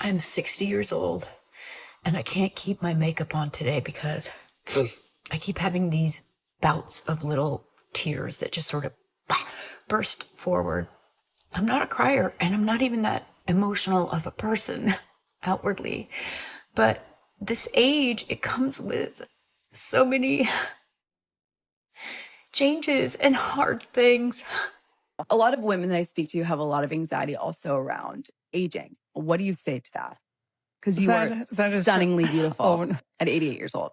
I'm 60 years old and I can't keep my makeup on today because I keep having these bouts of little tears that just sort of burst forward. I'm not a crier and I'm not even that emotional of a person outwardly, but this age, it comes with so many changes and hard things. A lot of women that I speak to have a lot of anxiety also around aging. What do you say to that? Because you are stunningly beautiful at 88 years old.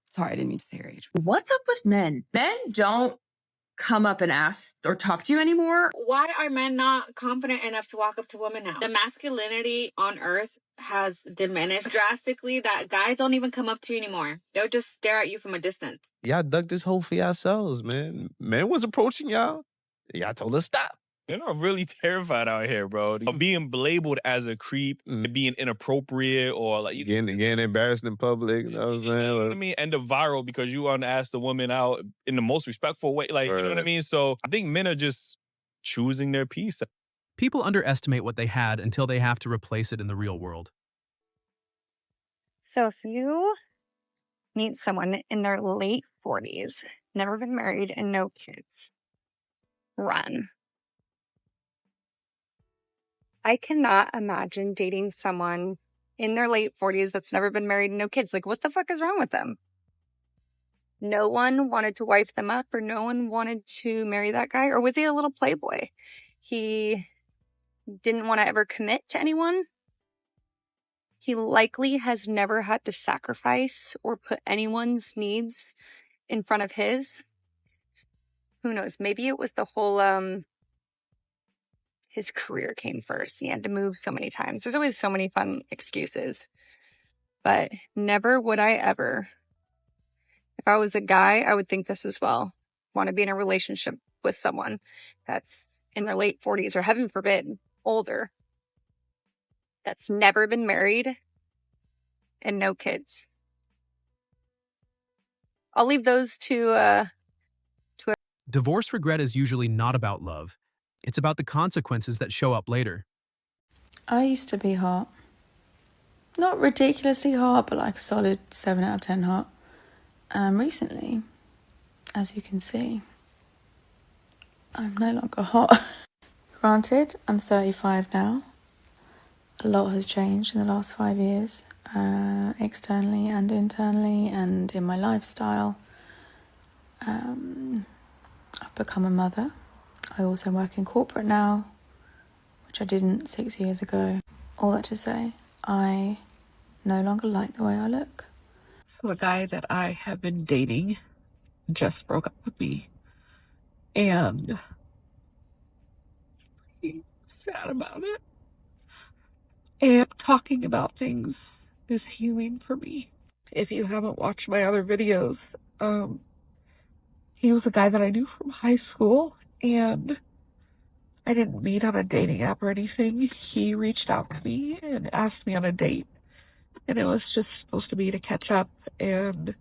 Sorry, I didn't mean to say your age. What's up with men? Men don't come up and ask or talk to you anymore. Why are men not confident enough to walk up to women now? The masculinity on earth has diminished drastically that guys don't even come up to you anymore. They'll just stare at you from a distance. Y'all dug this hole for yourselves, man. Man was approaching y'all. Y'all told us stop. Men are really terrified out here, bro. Of being labeled as a creep, being inappropriate, or like getting embarrassed in public. You know what I'm saying? You know what I mean? End up viral because you asked a woman out in the most respectful way. Like, you know what I mean? So I think men are just choosing their peace. People underestimate what they had until they have to replace it in the real world. So if you meet someone in their late 40s, never been married and no kids, run. I cannot imagine dating someone in their late 40s that's never been married and no kids. Like, what the fuck is wrong with them? No one wanted to wife them up, or no one wanted to marry that guy? Or was he a little playboy? He didn't want to ever commit to anyone. He likely has never had to sacrifice or put anyone's needs in front of his. Who knows? Maybe it was the whole, his career came first. He had to move so many times. There's always so many fun excuses. But never would I ever, if I was a guy, I would think this as well. Want to be in a relationship with someone that's in their late 40s, or heaven forbid, older, that's never been married and no kids. I'll leave those to Divorce regret is usually not about love. It's about the consequences that show up later. I used to be hot. Not ridiculously hot, but like a solid 7 out of 10 hot. Recently, as you can see, I'm no longer hot. Granted, I'm 35 now. A lot has changed in the last 5 years, externally and internally, and in my lifestyle. I've become a mother. I also work in corporate now, which I didn't 6 years ago. All that to say, I no longer like the way I look. So a guy that I have been dating just broke up with me, and he's sad about it. And talking about things is healing for me. If you haven't watched my other videos, he was a guy that I knew from high school, and I didn't meet on a dating app or anything. He reached out to me and asked me on a date, and it was just supposed to be to catch up and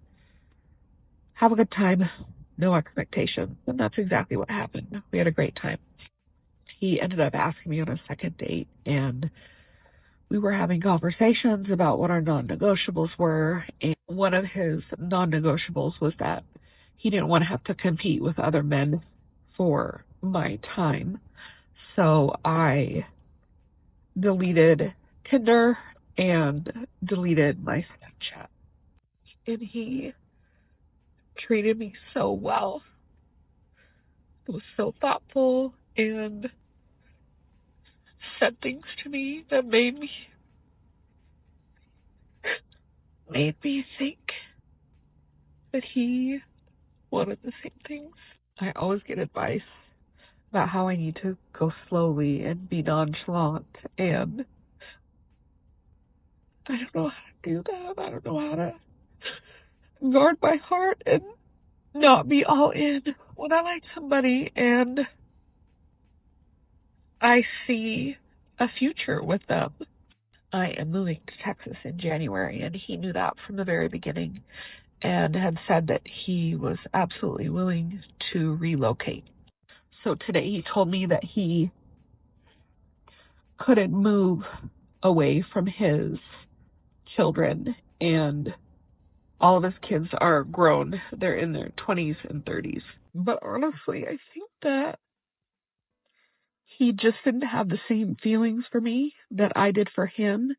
have a good time. No expectations, and that's exactly what happened. We had a great time. He ended up asking me on a second date, and we were having conversations about what our non-negotiables were, and one of his non-negotiables was that he didn't want to have to compete with other men for my time. So I deleted Tinder and deleted my Snapchat. And he treated me so well. It was so thoughtful and said things to me that made me think that he wanted the same things. I always get advice about how I need to go slowly and be nonchalant, and I don't know how to do that. I don't know how to guard my heart and not be all in when I like somebody and I see a future with them. I am moving to Texas in January, and he knew that from the very beginning and had said that he was absolutely willing to relocate. So today he told me that he couldn't move away from his children, and all of his kids are grown. They're in their 20s and 30s. But honestly, I think that he just didn't have the same feelings for me that I did for him,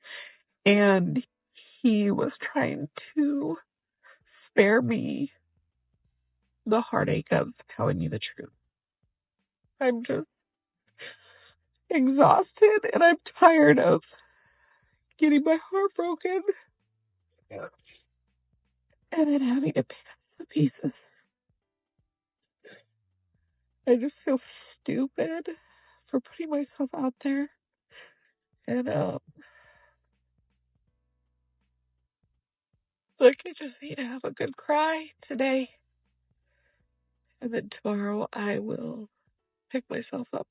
and he was trying to spare me the heartache of telling me the truth. I'm just exhausted, and I'm tired of getting my heart broken and then having to pick up the pieces. I just feel stupid for putting myself out there, and like I just need to have a good cry today, and then tomorrow I will pick myself up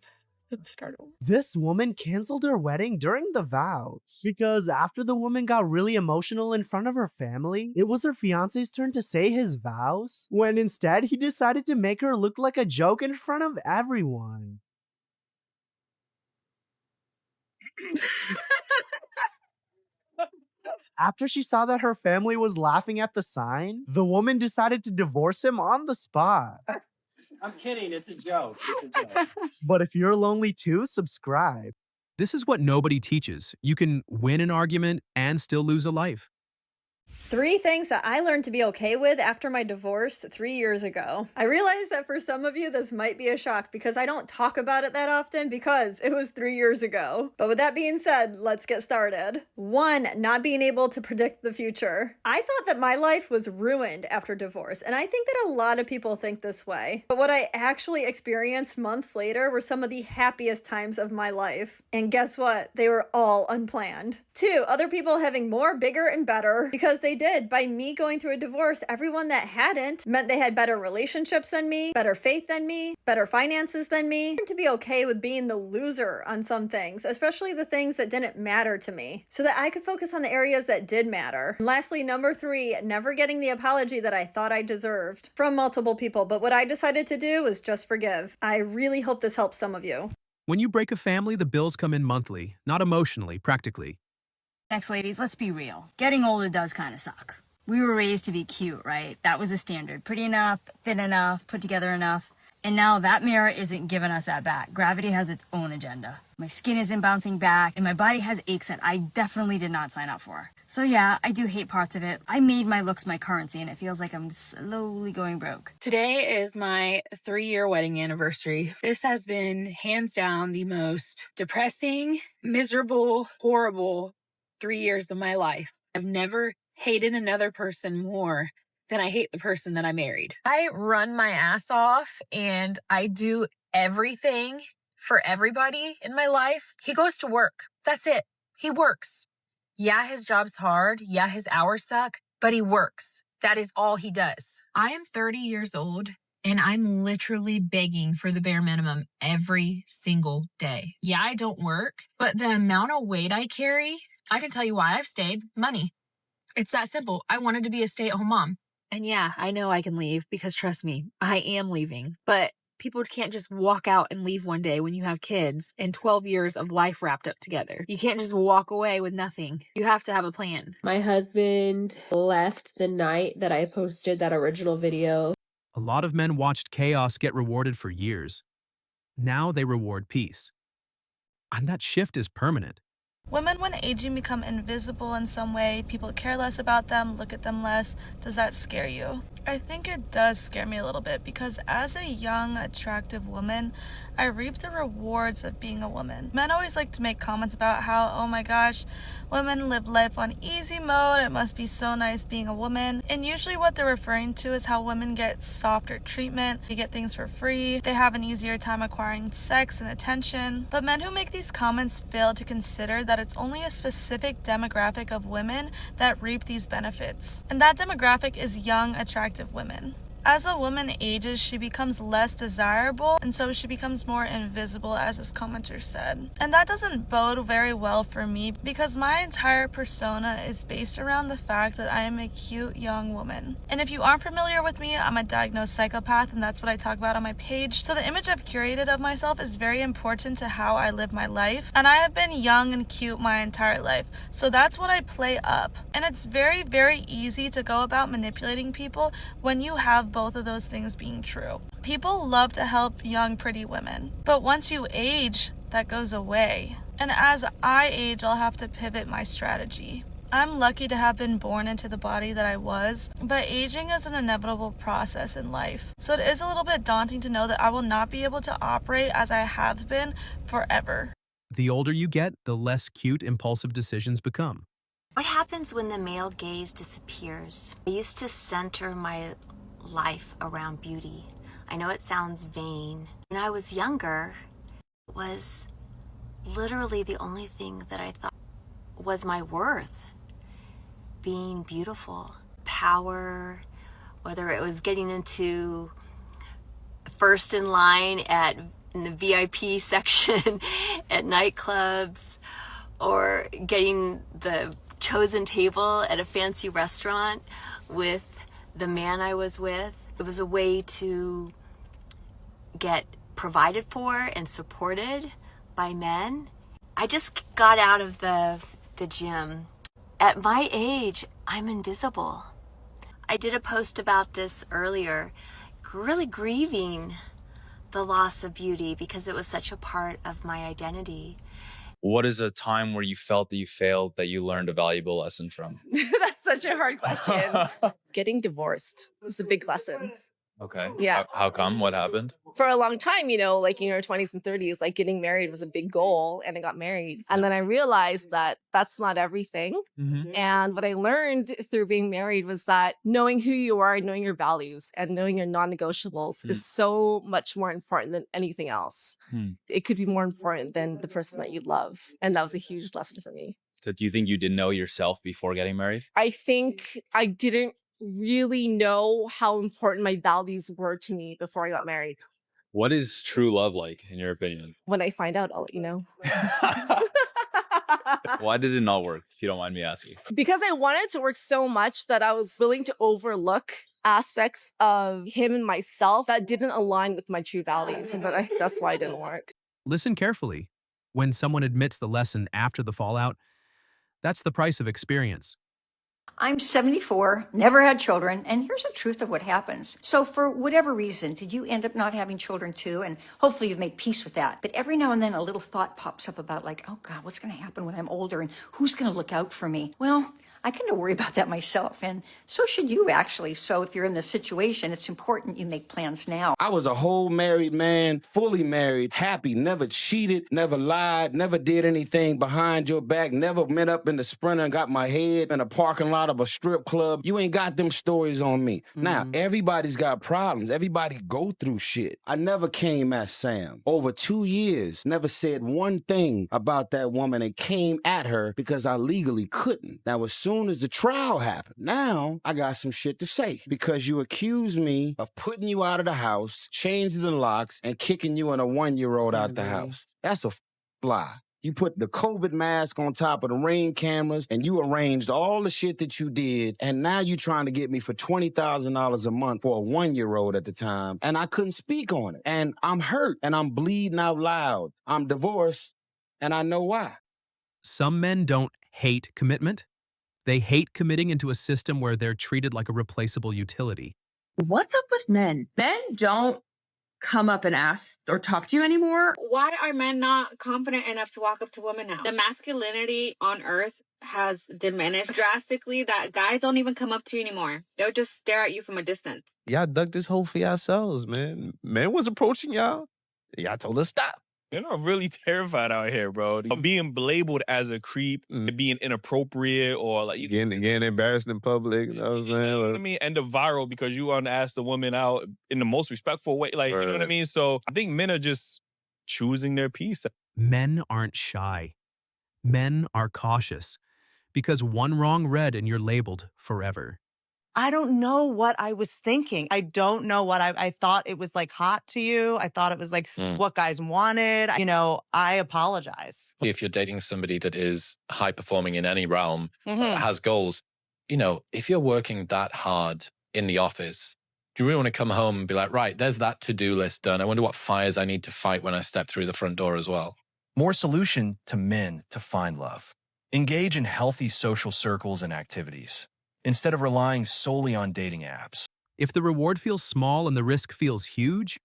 and start over. This woman canceled her wedding during the vows because after the woman got really emotional in front of her family, it was her fiance's turn to say his vows, when instead he decided to make her look like a joke in front of everyone. After she saw that her family was laughing at the sign, the woman decided to divorce him on the spot. I'm kidding, it's a joke. It's a joke. But if you're lonely too, subscribe. This is what nobody teaches. You can win an argument and still lose a life. 3 things that I learned to be okay with after my divorce 3 years ago. I realize that for some of you, this might be a shock because I don't talk about it that often because it was 3 years ago. But with that being said, let's get started. 1, not being able to predict the future. I thought that my life was ruined after divorce, and I think that a lot of people think this way. But what I actually experienced months later were some of the happiest times of my life. And guess what? They were all unplanned. 2, other people having more, bigger, and better because they did. By me going through a divorce, everyone that hadn't meant they had better relationships than me, better faith than me, better finances than me. To be okay with being the loser on some things, especially the things that didn't matter to me, so that I could focus on the areas that did matter. And lastly, number 3, never getting the apology that I thought I deserved from multiple people. But what I decided to do was just forgive. I really hope this helps some of you. When you break a family, the bills come in monthly, not emotionally, practically. Next, ladies, let's be real. Getting older does kind of suck. We were raised to be cute, right? That was the standard. Pretty enough, thin enough, put together enough. And now that mirror isn't giving us that back. Gravity has its own agenda. My skin isn't bouncing back, and my body has aches that I definitely did not sign up for. So yeah, I do hate parts of it. I made my looks my currency, and it feels like I'm slowly going broke. Today is my 3-year wedding anniversary. This has been hands down the most depressing, miserable, horrible 3 years of my life. I've never hated another person more than I hate the person that I married. I run my ass off and I do everything for everybody in my life. He goes to work. That's it. He works. Yeah, his job's hard. Yeah, his hours suck, but he works. That is all he does. I am 30 years old and I'm literally begging for the bare minimum every single day. Yeah, I don't work, but the amount of weight I carry, I can tell you why I've stayed. Money. It's that simple. I wanted to be a stay-at-home mom. And yeah, I know I can leave because trust me, I am leaving. But people can't just walk out and leave one day when you have kids and 12 years of life wrapped up together. You can't just walk away with nothing. You have to have a plan. My husband left the night that I posted that original video. A lot of men watched chaos get rewarded for years. Now they reward peace. And that shift is permanent. Women, when aging, become invisible in some way, people care less about them, look at them less. Does that scare you? I think it does scare me a little bit because as a young, attractive woman, I reap the rewards of being a woman. Men always like to make comments about how, oh my gosh, women live life on easy mode. It must be so nice being a woman. And usually what they're referring to is how women get softer treatment. They get things for free. They have an easier time acquiring sex and attention. But men who make these comments fail to consider that it's only a specific demographic of women that reap these benefits. And that demographic is young, attractive women. As a woman ages, she becomes less desirable, and so she becomes more invisible, as this commenter said. And that doesn't bode very well for me because my entire persona is based around the fact that I am a cute young woman. And if you aren't familiar with me, I'm a diagnosed psychopath, and that's what I talk about on my page. So the image I've curated of myself is very important to how I live my life. And I have been young and cute my entire life. So that's what I play up. And it's very, very easy to go about manipulating people when you have both of those things being true. People love to help young, pretty women, but once you age, that goes away. And as I age, I'll have to pivot my strategy. I'm lucky to have been born into the body that I was, but aging is an inevitable process in life. So it is a little bit daunting to know that I will not be able to operate as I have been forever. The older you get, the less cute, impulsive decisions become. What happens when the male gaze disappears? I used to center my life around beauty. I know it sounds vain. When I was younger, it was literally the only thing that I thought was my worth. Being beautiful, power, whether it was getting into first in line in the VIP section at nightclubs, or getting the chosen table at a fancy restaurant with the man I was with. It was a way to get provided for and supported by men. I just got out of the gym. At my age, I'm invisible. I did a post about this earlier, really grieving the loss of beauty because it was such a part of my identity. What is a time where you felt that you failed that you learned a valuable lesson from? That's such a hard question. Getting divorced was a big lesson. Okay. Yeah. How come? What happened? For a long time, like in your 20s and 30s, like getting married was a big goal, and I got married. And then I realized that that's not everything. Mm-hmm. And what I learned through being married was that knowing who you are, knowing your values, and knowing your non-negotiables is so much more important than anything else. It could be more important than the person that you love. And that was a huge lesson for me. So do you think you didn't know yourself before getting married? I think I didn't really know how important my values were to me before I got married. What is true love like, in your opinion? When I find out, I'll let you know. Why did it not work, if you don't mind me asking? Because I wanted to work so much that I was willing to overlook aspects of him and myself that didn't align with my true values. And that's why it didn't work. Listen carefully. When someone admits the lesson after the fallout, that's the price of experience. I'm 74, never had children, and here's the truth of what happens. So for whatever reason, did you end up not having children too? And hopefully you've made peace with that. But every now and then a little thought pops up about like, oh God, what's going to happen when I'm older and who's going to look out for me? Well, I kind of worry about that myself, and so should you actually. So if you're in this situation, it's important you make plans now. I was a whole married man, fully married, happy, never cheated, never lied, never did anything behind your back, never met up in the Sprinter and got my head in a parking lot of a strip club. You ain't got them stories on me. Now, everybody's got problems. Everybody go through shit. I never came at Sam. Over 2 years, never said one thing about that woman and came at her because I legally couldn't. Now, as soon as the trial happened, now I got some shit to say because you accused me of putting you out of the house, changing the locks, and kicking you and a 1-year-old out the house. That's a lie. You put the COVID mask on top of the Ring cameras, and you arranged all the shit that you did, and now you trying to get me for $20,000 a month for a 1-year-old at the time, and I couldn't speak on it. And I'm hurt, and I'm bleeding out loud. I'm divorced, and I know why. Some men don't hate commitment. They hate committing into a system where they're treated like a replaceable utility. What's up with men? Men don't come up and ask or talk to you anymore. Why are men not confident enough to walk up to women now? The masculinity on earth has diminished drastically that guys don't even come up to you anymore. They'll just stare at you from a distance. Y'all dug this hole for yourselves, man. Men was approaching y'all. Y'all told us stop. Men are really terrified out here, bro. Of being labeled as a creep, being inappropriate, or like getting embarrassed in public. You know what I'm saying? You know what I mean? End up viral because you want to ask the woman out in the most respectful way. Like, you know what I mean? So I think men are just choosing their peace. Men aren't shy. Men are cautious. Because one wrong read and you're labeled forever. I don't know what I was thinking. I don't know what I thought it was like hot to you. I thought it was like what guys wanted. You know, I apologize. If you're dating somebody that is high performing in any realm, Mhm. has goals, you know, if you're working that hard in the office, do you really want to come home and be like, right, there's that to-do list done. I wonder what fires I need to fight when I step through the front door as well. More solution to men to find love. Engage in healthy social circles and activities, instead of relying solely on dating apps. If the reward feels small and the risk feels huge,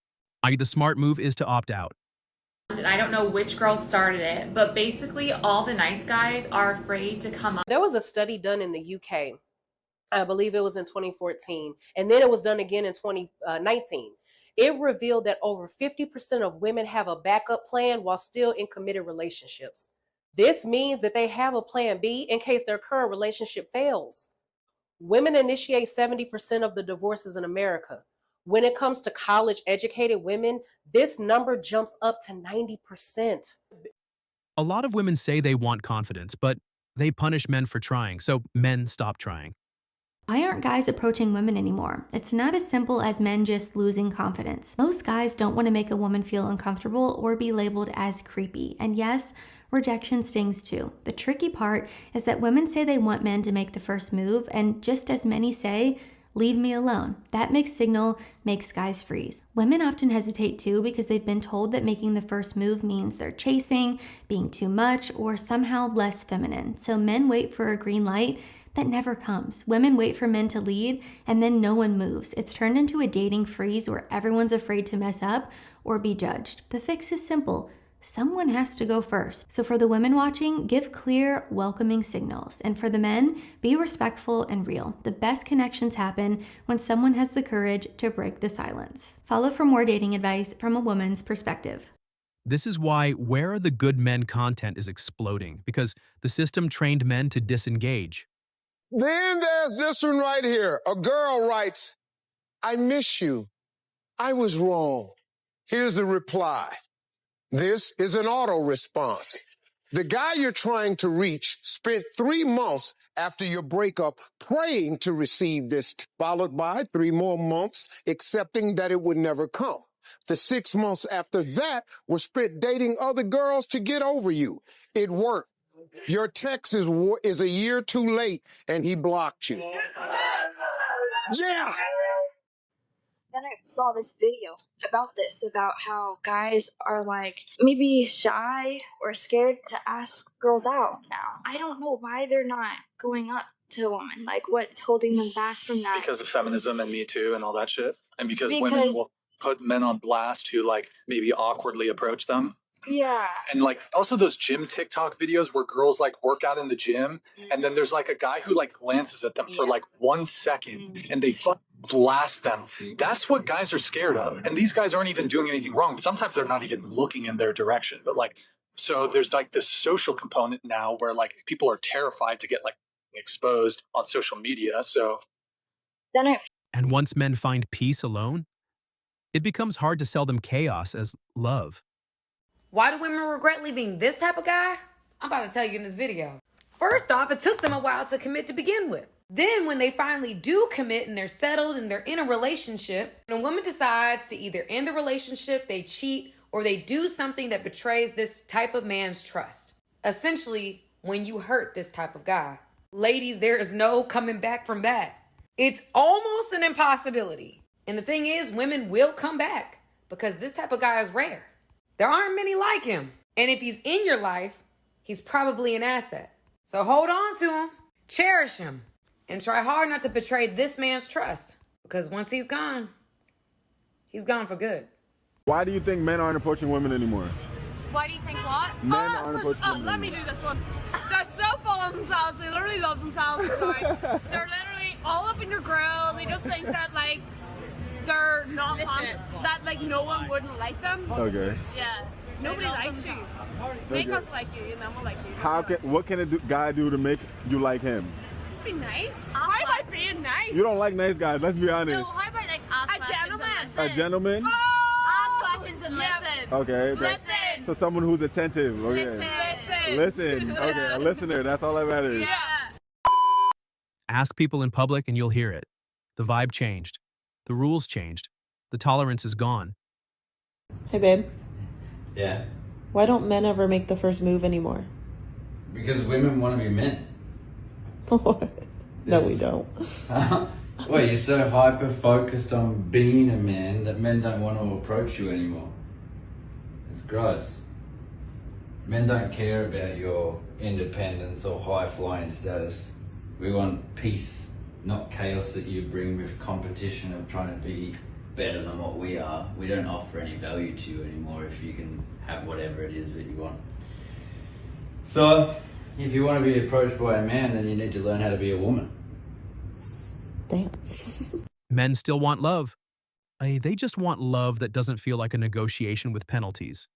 the smart move is to opt out. And I don't know which girl started it, but basically all the nice guys are afraid to come up. There was a study done in the UK. I believe it was in 2014. And then it was done again in 2019. It revealed that over 50% of women have a backup plan while still in committed relationships. This means that they have a plan B in case their current relationship fails. Women initiate 70% of the divorces in America. When it comes to college-educated women, this number jumps up to 90%. A lot of women say they want confidence, but they punish men for trying, so men stop trying. Why aren't guys approaching women anymore? It's not as simple as men just losing confidence. Most guys don't want to make a woman feel uncomfortable or be labeled as creepy. And yes, rejection stings too. The tricky part is that women say they want men to make the first move, and just as many say, leave me alone. That mixed signal makes guys freeze. Women often hesitate too because they've been told that making the first move means they're chasing, being too much, or somehow less feminine. So men wait for a green light that never comes. Women wait for men to lead, and then no one moves. It's turned into a dating freeze where everyone's afraid to mess up or be judged. The fix is simple. Someone has to go first. So for the women watching, give clear, welcoming signals. And for the men, be respectful and real. The best connections happen when someone has the courage to break the silence. Follow for more dating advice from a woman's perspective. This is why Where Are the Good Men content is exploding, because the system trained men to disengage. Then there's this one right here. A girl writes, I miss you. I was wrong. Here's the reply. This is an auto response. The guy you're trying to reach spent 3 months after your breakup praying to receive this, followed by 3 more months accepting that it would never come. The 6 months after that were spent dating other girls to get over you. It worked. Your text is a year too late, and he blocked you. Yeah! Then I saw this video about how guys are like maybe shy or scared to ask girls out now. I don't know why they're not going up to a woman. Like, what's holding them back from that? Because of feminism and Me Too and all that shit. And because women will put men on blast who like maybe awkwardly approach them. Yeah. And like also those gym TikTok videos where girls like work out in the gym and then there's like a guy who like glances at them for like 1 second and they blast them. That's what guys are scared of. And these guys aren't even doing anything wrong. Sometimes they're not even looking in their direction. But like, so there's like this social component now where like people are terrified to get like exposed on social media. So And once men find peace alone, it becomes hard to sell them chaos as love. Why do women regret leaving this type of guy? I'm about to tell you in this video. First off, it took them a while to commit to begin with. Then when they finally do commit and they're settled and they're in a relationship, and a woman decides to either end the relationship, they cheat, or they do something that betrays this type of man's trust. Essentially, when you hurt this type of guy. Ladies, there is no coming back from that. It's almost an impossibility. And the thing is, women will come back because this type of guy is rare. There aren't many like him. And if he's in your life, he's probably an asset. So hold on to him, cherish him, and try hard not to betray this man's trust. Because once he's gone for good. Why do you think men aren't approaching women anymore? Why do you think what? Men aren't approaching women Let me do this one. They're so full of themselves. They literally love themselves. Sorry. They're literally all up in your grill. They just think that like they're not that like no one wouldn't like them. Okay. Yeah. Nobody likes you. Make us like you, and then we'll like you. What can a guy do to make you like him? Just be nice. How about being nice? You don't like nice guys, let's be honest. No, how about like ask a gentleman? A gentleman? Ask questions and listen. Okay. Listen. So someone who's attentive. Okay. Listen. Okay, a listener, that's all that matters. Yeah. Ask people in public and you'll hear it. The vibe changed. The rules changed. The tolerance is gone. Hey, babe. Yeah. Why don't men ever make the first move anymore? Because women want to be men. What? No, we don't. Well, you're so hyper-focused on being a man that men don't want to approach you anymore. It's gross. Men don't care about your independence or high-flying status. We want peace, not chaos that you bring with competition of trying to be better than what we are. We don't offer any value to you anymore if you can have whatever it is that you want. So, if you want to be approached by a man, then you need to learn how to be a woman. Damn. Men still want love. They just want love that doesn't feel like a negotiation with penalties.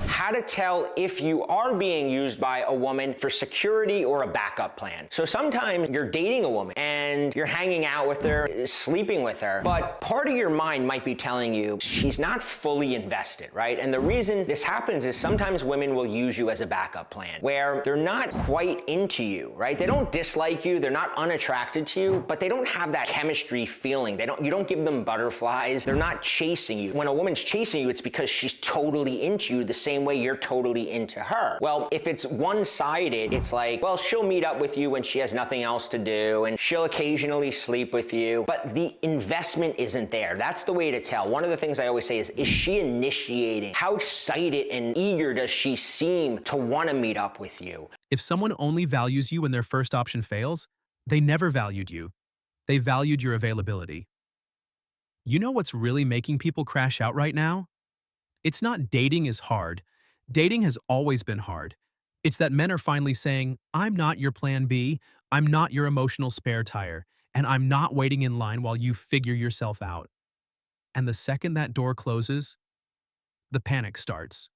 How to tell if you are being used by a woman for security or a backup plan. So sometimes you're dating a woman and you're hanging out with her, sleeping with her, but part of your mind might be telling you she's not fully invested, right? And the reason this happens is sometimes women will use you as a backup plan where they're not quite into you, right? They don't dislike you, they're not unattracted to you, but they don't have that chemistry feeling. You don't give them butterflies, they're not chasing you. When a woman's chasing you, it's because she's totally into you the same way you're totally into her. Well, if it's one-sided, it's like, well, she'll meet up with you when she has nothing else to do, and she'll occasionally sleep with you, but the investment isn't there. That's the way to tell. One of the things I always say is she initiating? How excited and eager does she seem to want to meet up with you? If someone only values you when their first option fails, they never valued you. They valued your availability. You know what's really making people crash out right now? It's not dating is hard. Dating has always been hard. It's that men are finally saying, I'm not your plan B, I'm not your emotional spare tire, and I'm not waiting in line while you figure yourself out. And the second that door closes, the panic starts.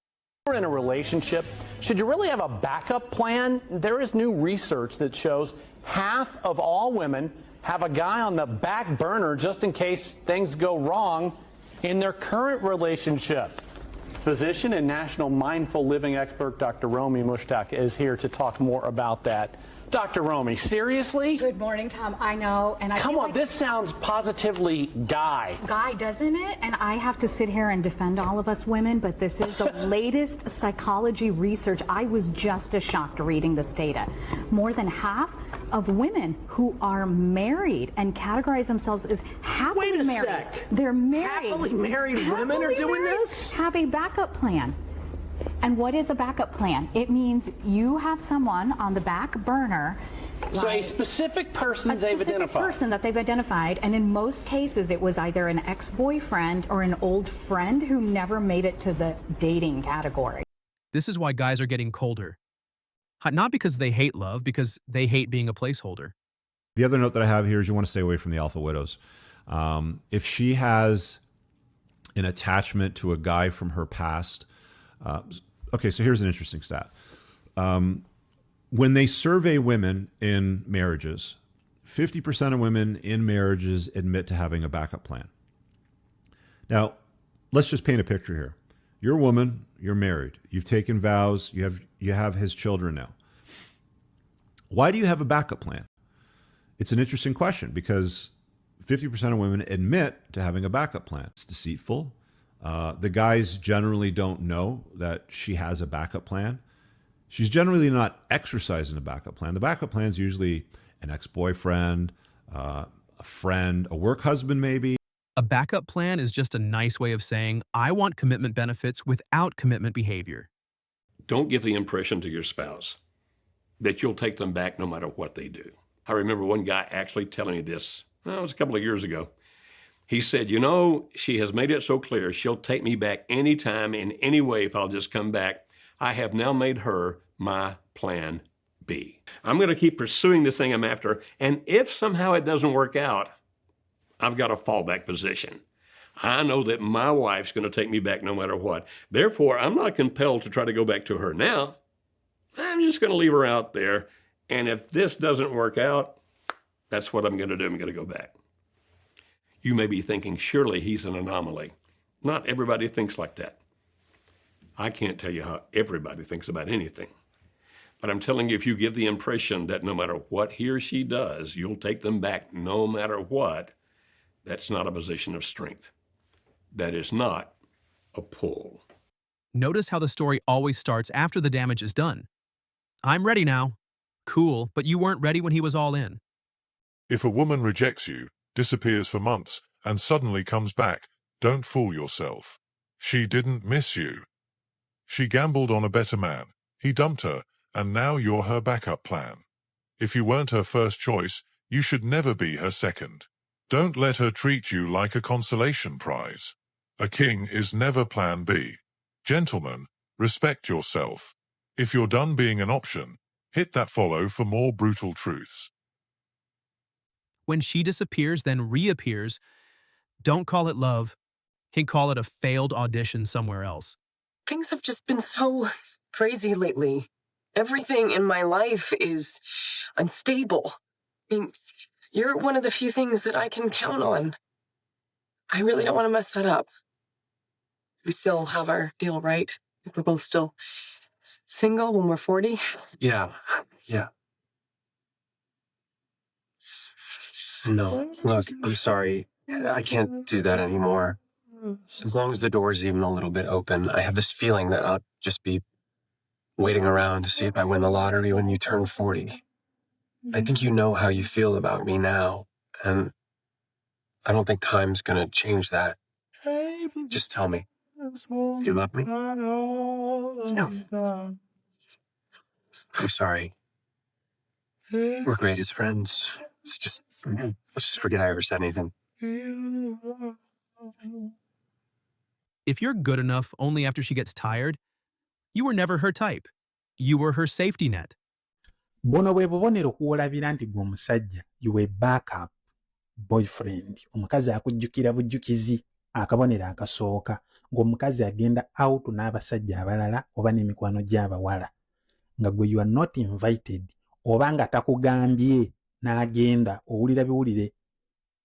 You're in a relationship, should you really have a backup plan? There is new research that shows half of all women have a guy on the back burner just in case things go wrong in their current relationship. Physician and national mindful living expert Dr. Romy Mushtaq is here to talk more about that. Dr. Romy, seriously? Good morning, Tom. I know, and I Come feel on, like this sounds positively guy. guy, doesn't it? And I have to sit here and defend all of us women, but this is the latest psychology research. I was just as shocked reading this data. More than half of women who are married and categorize themselves as happily Wait a married. sec. They're married. Happily married women are Happily doing married this? Have a backup plan. And what is a backup plan? It means you have someone on the back burner. So a specific person they've identified. Person that they've identified, and in most cases it was either an ex-boyfriend or an old friend who never made it to the dating category. This is why guys are getting colder. Not because they hate love, because they hate being a placeholder. The other note that I have here is you want to stay away from the alpha widows. If she has an attachment to a guy from her past, okay, so here's an interesting stat. When they survey women in marriages, 50% of women in marriages admit to having a backup plan. Now, let's just paint a picture here. You're a woman, you're married, you've taken vows, you have his children now. Why do you have a backup plan? It's an interesting question because 50% of women admit to having a backup plan. It's deceitful. The guys generally don't know that she has a backup plan. She's generally not exercising a backup plan. The backup plan is usually an ex-boyfriend, a friend, a work husband maybe. A backup plan is just a nice way of saying, I want commitment benefits without commitment behavior. Don't give the impression to your spouse that you'll take them back no matter what they do. I remember one guy actually telling me this, well, it was a couple of years ago. He said, you know, she has made it so clear she'll take me back anytime in any way if I'll just come back. I have now made her my plan B. I'm going to keep pursuing this thing I'm after, and if somehow it doesn't work out, I've got a fallback position. I know that my wife's going to take me back no matter what. Therefore, I'm not compelled to try to go back to her now. I'm just going to leave her out there, and if this doesn't work out, that's what I'm going to do. I'm going to go back. You may be thinking, surely he's an anomaly. Not everybody thinks like that. I can't tell you how everybody thinks about anything. But I'm telling you, if you give the impression that no matter what he or she does, you'll take them back no matter what, That's not a position of strength. That is not a pull. Notice how the story always starts after the damage is done. I'm ready now. Cool, but you weren't ready when he was all in. If a woman rejects you, disappears for months, and suddenly comes back, don't fool yourself. She didn't miss you. She gambled on a better man. He dumped her, and now you're her backup plan. If you weren't her first choice, you should never be her second. Don't let her treat you like a consolation prize. A king is never plan B. Gentlemen, respect yourself. If you're done being an option, hit that follow for more brutal truths. When she disappears, then reappears, don't call it love. He'd call it a failed audition somewhere else. Things have just been so crazy lately. Everything in my life is unstable. I mean, you're one of the few things that I can count on. I really don't want to mess that up. We still have our deal, right? If we're both still single when we're 40? Yeah. No, look, I'm sorry. I can't do that anymore. As long as the door's even a little bit open, I have this feeling that I'll just be waiting around to see if I win the lottery when you turn 40. I think you know how you feel about me now, and I don't think time's gonna change that. Just tell me. You love me? No. I'm sorry. We're great as friends. Let's just forget I ever said anything. If you're good enough only after she gets tired, you were never her type. You were her safety net. Buno bwe bubonero kuwolabira nti gwe omusajja you a backup boyfriend. Omukazi akujjukira bujjukizi akabonero akasooka ng'omukazi agenda out n'abasajja abalala oba n'emikwano gy'abawala nga gwe you are not invited oba nga takugambye n'agenda owulira biwulire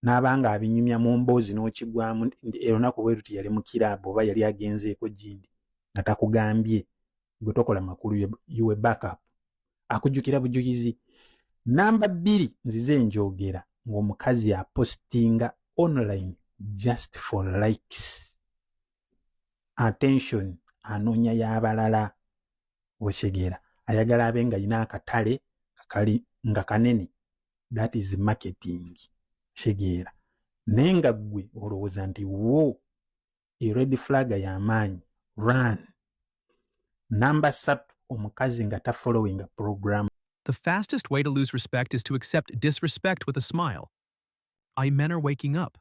n'abanga abinyumya mu mboozi n'okigwamu olunaku bwe luti yali mu kiraabu oba yali agenzeeko gindi nga takugambye gwe tokola makulu you a backup akujjukira bujjukizi. Namba 2 nzize njogera ng'omukazi apostinga online just for likes. Attention, anoonya y'abalala. Oshegera ayagala abe nga yina akatale kakali nga kanene. That is marketing. Shegera naye nga ggwe olowooza nti wo a red flag y'amaanyi. Run. Number 3, omukazi nga ta following a program. The fastest way to lose respect is to accept disrespect with a smile. Men are waking up.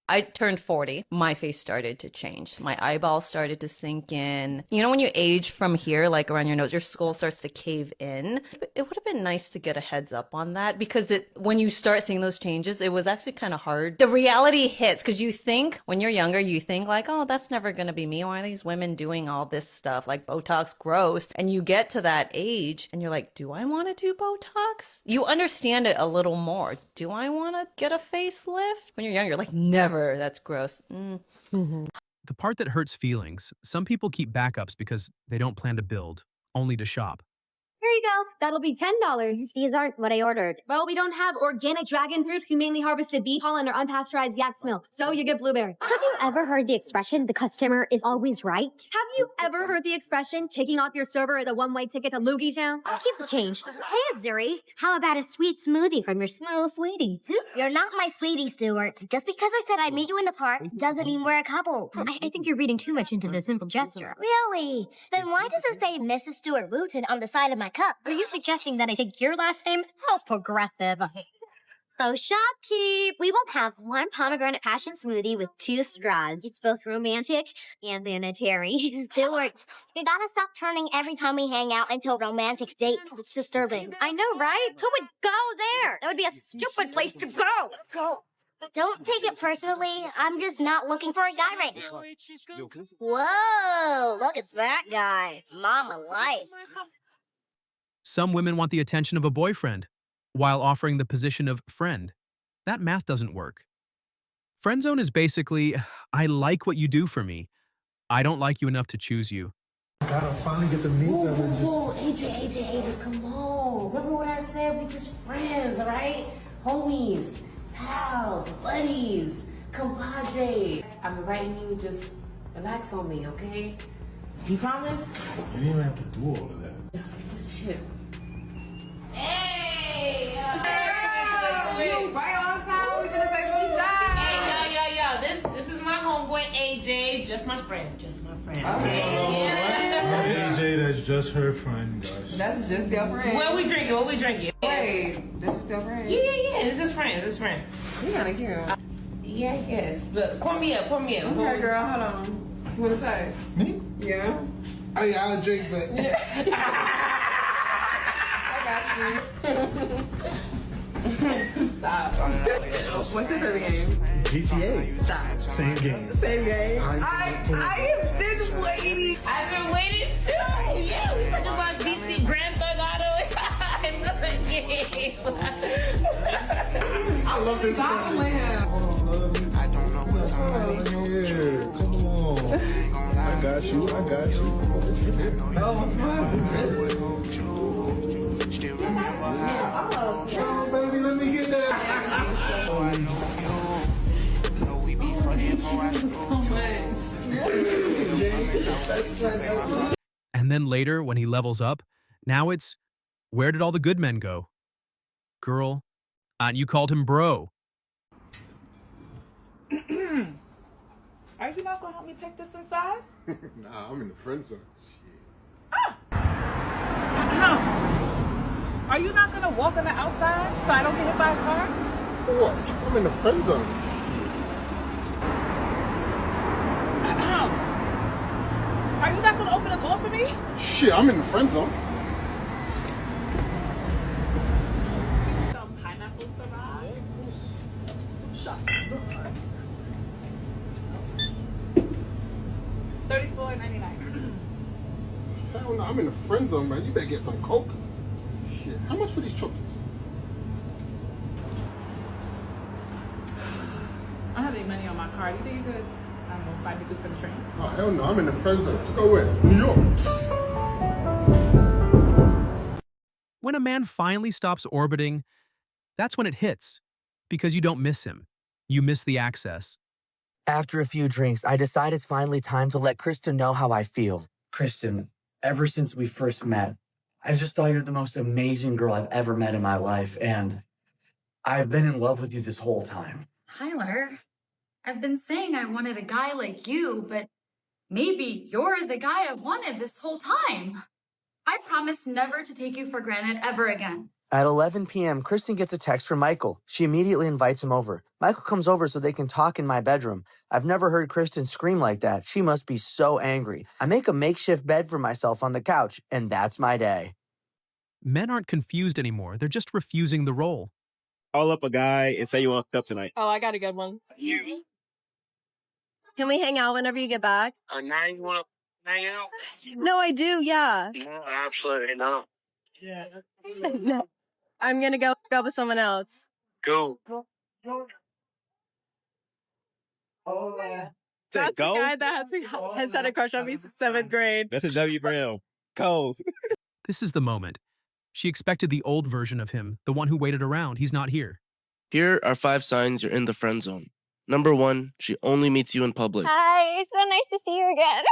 I turned 40. My face started to change. My eyeballs started to sink in. You know, when you age from here, like around your nose, your skull starts to cave in. It would have been nice to get a heads up on that because when you start seeing those changes, it was actually kind of hard. The reality hits because you think, when you're younger, you think like, oh, that's never going to be me. Why are these women doing all this stuff? Like Botox, gross. And you get to that age and you're like, do I want to do Botox? You understand it a little more. Do I want to get a facelift? When you're younger, you're like, never. That's gross. The part that hurts feelings, some people keep backups because they don't plan to build, only to shop. Here you go. That'll be $10. These aren't what I ordered. Well, we don't have organic dragon fruit, humanely harvested bee pollen, or unpasteurized yak's milk, so you get blueberry. Have you ever heard the expression, the customer is always right? Have you ever heard the expression, taking off your server is a one-way ticket to Loogie Town? I'll keep the change. Hey, Zuri, how about a sweet smoothie from your smooth sweetie? You're not my sweetie, Stuart. Just because I said I'd meet you in the park doesn't mean we're a couple. I think you're reading too much into this simple gesture. Really? Then why does it say Mrs. Stuart Wooten on the side of my cup? Are you suggesting that I take your last name? How progressive. Oh, shopkeep! We will have one pomegranate passion smoothie with 2 straws. It's both romantic and sanitary. Stuart, you gotta stop turning every time we hang out into a romantic date. It's disturbing. I know, right? Who would go there? That would be a stupid place to go. Don't take it personally. I'm just not looking for a guy right now. Whoa! Look at that guy. Mama life. Some women want the attention of a boyfriend, while offering the position of friend. That math doesn't work. Friend zone is basically, I like what you do for me. I don't like you enough to choose you. Gotta finally get to meet them with you. Whoa, AJ, come on. Remember what I said? We just friends, all right? Homies, pals, buddies. Compadre, I'm inviting you. Just relax on me, okay? You promise? You didn't even have to do all of that. Just chill. Hey! You right on time. We're gonna take one shot. Hey, yo. This is my homeboy AJ. Just my friend. Okay. AJ, that's just her friend, guys. That's just your friend. What we drinking? Wait, this is your friend? Yeah. It's his friend. You kinda cute. Yeah, I guess. But pour me up. Okay, girl, hold on. You wanna say? Me? Yeah. Oh, yeah, I'll drink, but... I got you. Stop. What's your favorite game? GTA. Stop. Same game. Same game. I I've been waiting. I've been waiting too. Yeah, we talked about DC Grand Theft Auto. Another game. I love this. Stop playing. I don't know what's on. Come on. I got you. Oh, Oh, baby, let me get that. And then later, when he levels up, now it's, where did all the good men go? Girl, you called him bro. Are you not gonna help me take this inside? Nah, I'm in the friend zone. Are you not gonna walk on the outside so I don't get hit by a car? For what? I'm in the friend zone. Are you not gonna open the door for me? Shit, I'm in the friend zone. Some pineapple salad. Some shots. $34.99. Hell no, I'm in the friend zone, man. You better get some Coke. Shit, how much for these chocolates? I don't have any money on my card. You think you could, I don't know, slide me through for the train? Oh, hell no, I'm in the friend zone. To go where? New York. When a man finally stops orbiting, that's when it hits, because you don't miss him. You miss the access. After a few drinks, I decide it's finally time to let Kristen know how I feel. Kristen, ever since we first met, I just thought you're the most amazing girl I've ever met in my life, and I've been in love with you this whole time. Tyler, I've been saying I wanted a guy like you, but maybe you're the guy I've wanted this whole time. I promise never to take you for granted ever again. At 11 p.m., Kristen gets a text from Michael. She immediately invites him over. Michael comes over so they can talk in my bedroom. I've never heard Kristen scream like that. She must be so angry. I make a makeshift bed for myself on the couch, and that's my day. Men aren't confused anymore. They're just refusing the role. Call up a guy and say you want to hook up tonight. Oh, I got a good one. You? Can we hang out whenever you get back? Now you want to hang out? No, I do, yeah. No, absolutely not. Yeah. No. I'm gonna go with someone else. Go. Oh, yeah. Say That's go? the guy that has had a crush on me since 7th grade. That's a W for him. Go. This is the moment. She expected the old version of him, the one who waited around. He's not here. Here are 5 signs you're in the friend zone. Number 1, she only meets you in public. Hi, it's so nice to see you again.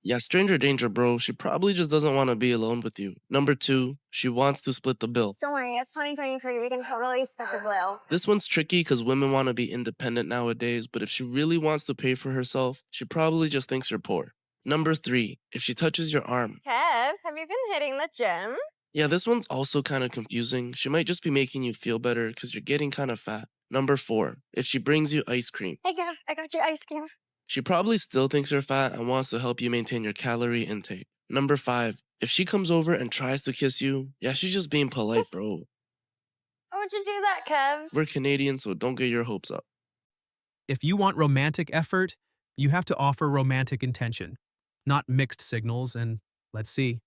Yeah, stranger danger, bro. She probably just doesn't want to be alone with you. Number 2, she wants to split the bill. Don't worry, it's 2023. We can totally split the bill. This one's tricky because women want to be independent nowadays, but if she really wants to pay for herself, she probably just thinks you're poor. Number 3, if she touches your arm. Kev, have you been hitting the gym? Yeah, this one's also kind of confusing. She might just be making you feel better because you're getting kind of fat. Number 4, if she brings you ice cream. Hey, Kev, I got you ice cream. She probably still thinks you're fat and wants to help you maintain your calorie intake. Number 5, if she comes over and tries to kiss you, yeah, she's just being polite, bro. Why would you do that, Kev? We're Canadian, so don't get your hopes up. If you want romantic effort, you have to offer romantic intention, not mixed signals, and let's see.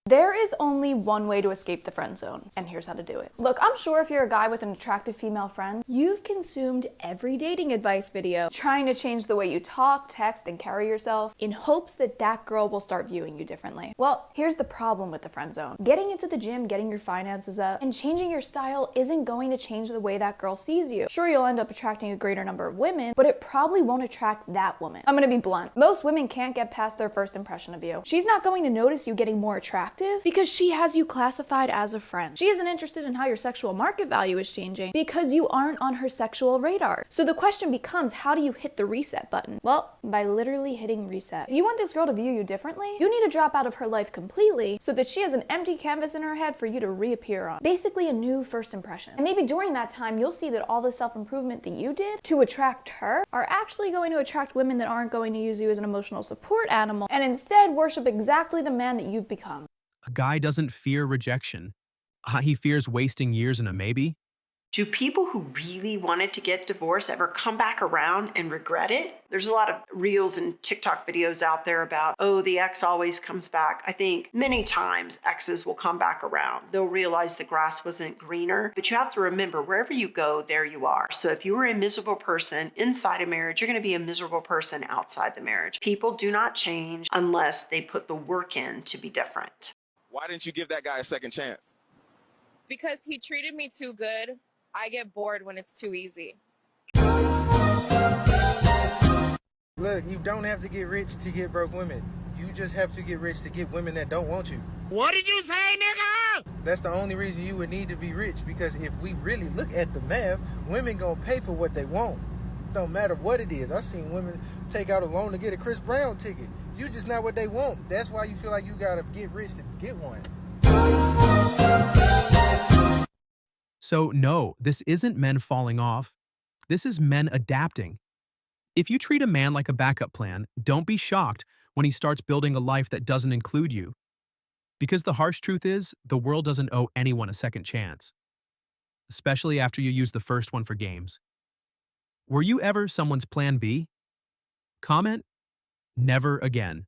There is only one way to escape the friend zone, and here's how to do it. Look, I'm sure if you're a guy with an attractive female friend, you've consumed every dating advice video trying to change the way you talk, text, and carry yourself in hopes that that girl will start viewing you differently. Well, here's the problem with the friend zone. Getting into the gym, getting your finances up, and changing your style isn't going to change the way that girl sees you. Sure, you'll end up attracting a greater number of women, but it probably won't attract that woman. I'm gonna be blunt. Most women can't get past their first impression of you. She's not going to notice you getting more attractive because she has you classified as a friend. She isn't interested in how your sexual market value is changing because you aren't on her sexual radar. So the question becomes, how do you hit the reset button? Well, by literally hitting reset. If you want this girl to view you differently, you need to drop out of her life completely so that she has an empty canvas in her head for you to reappear on. Basically a new first impression. And maybe during that time, you'll see that all the self-improvement that you did to attract her are actually going to attract women that aren't going to use you as an emotional support animal and instead worship exactly the man that you've become. A guy doesn't fear rejection. He fears wasting years in a maybe. Do people who really wanted to get divorced ever come back around and regret it? There's a lot of reels and TikTok videos out there about, oh, the ex always comes back. I think many times exes will come back around. They'll realize the grass wasn't greener. But you have to remember, wherever you go, there you are. So if you were a miserable person inside a marriage, you're going to be a miserable person outside the marriage. People do not change unless they put the work in to be different. Why didn't you give that guy a second chance? Because he treated me too good. I get bored when it's too easy. Look, you don't have to get rich to get broke women. You just have to get rich to get women that don't want you. What did you say, nigga? That's the only reason you would need to be rich, because if we really look at the math, women gonna pay for what they want. Don't matter what it is. I've seen women take out a loan to get a Chris Brown ticket. You just not what they want. That's why you feel like you gotta get rich to get one. So no, this isn't men falling off. This is men adapting. If you treat a man like a backup plan, don't be shocked when he starts building a life that doesn't include you. Because the harsh truth is, the world doesn't owe anyone a second chance. Especially after you use the first one for games. Were you ever someone's plan B? Comment, never again.